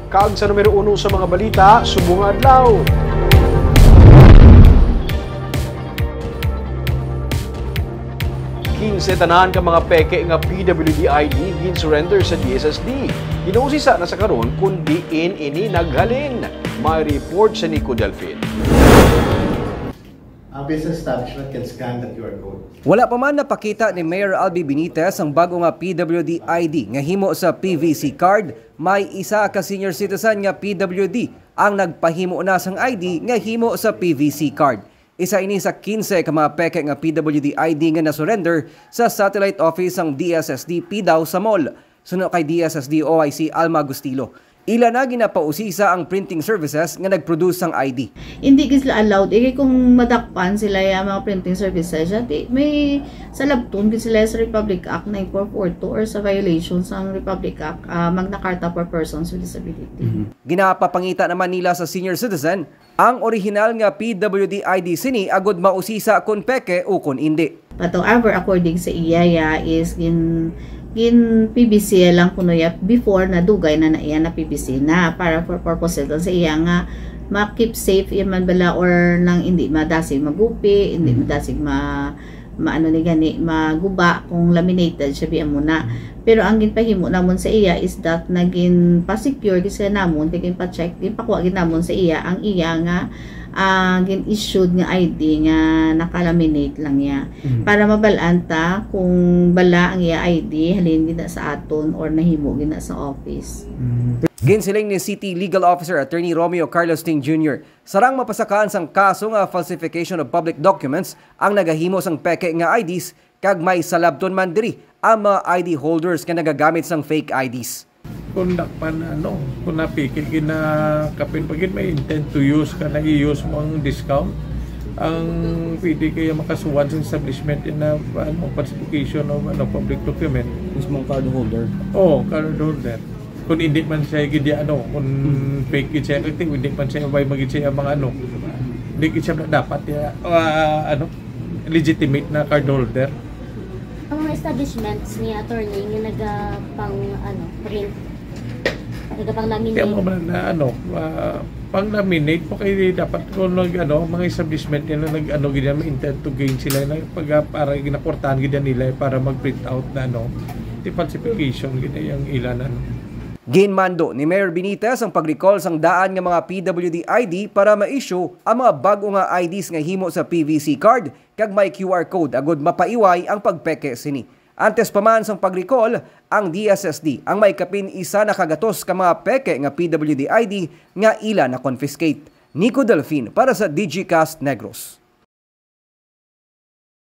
Kaag sa numero 1 sa mga balita, subong adlaw. Tanan ka mga peke nga PWD ID gin-surrender sa DSSD. Ginuusisa na sa karon kung diin ini naghalin. May report sa Nico Delfin. Business establishment can scan the QR code. Wala pa man napakita ni Mayor Albi Benitez ang bago nga PWD ID nga himo sa PVC card. May isa ka senior citizen nga PWD ang nagpahimo na sang ID nga himo sa PVC card. Isa ini sa 15 ka mga peke nga PWD ID nga na-surrender sa satellite office ang DSSD PDAW sa mall. Sunod kay DSSD OIC Alma Agustilo. Ila na ginapausisa ang printing services nga nag-produce ang ID. Hindi sila allowed. Kung madakpan sila yung mga printing services, may sa labtun sila sa Republic Act 9442 or sa violations ng Republic Act, Magna Carta for Persons with Disability. Ginapapangita naman nila sa senior citizen ang original nga PWD ID sini agud mausisa kun peke o kun hindi. But however, according sa IAYA is in PBC lang kuno ya before na dugay na iya na PBC na para for purposes sa iya nga ma-keep safe man bala or nang hindi madasig magupi, hindi madasig maano ni gani maguba kung laminated siya biya muna. Pero ang ginpahimo namon sa iya is that naging pa-secure kasi namon tigin pa-check din pakuha gid namon sa iya ang iya nga gin-issued nga ID nga nakalaminate lang niya. Para mabalaan ta kung bala ang iya ID halin gina sa aton or nahimo gina sa office. Ginsiling ni City Legal Officer Attorney Romeo Carlos Ting Jr. sarang mapasakaan sang kaso nga falsification of public documents ang nagahimo sang peke nga IDs kag may salabton man diri ang mga ID holders nga nagagamit sang fake IDs. Kung kung napikil kapin pagin may intent to use ka na i-use mo ang discount, ang pwede kaya makasuwan sa establishment in na falsification of public document. Mismong card holder? Oo, card holder. Kung hindi man siya kung fake siya, hindi man siya magiging siya mga hindi siya dapat legitimate na card holder. Ang mga establishments ni attorney nga nagapang print, nagapang laminate. Kaya mo na pang laminate po kayo dapat kung mga establishment nila may intent to gain sila na para ginaportahan gid nila para mag-print out na falsification gid yung ilan Ginmando ni Mayor Benitez ang pag-recall sang daan nga mga PWD ID para ma-issue ang mga bago nga IDs nga himo sa PVC card kag may QR code agud mapaiway ang pagpeke sini. Antes pa man sang pag-recall, ang DSSD ang may kapin isa na kagatos ka mga peke nga PWD ID nga ila na confiscate. Nico Delfin para sa DigiCast Negros.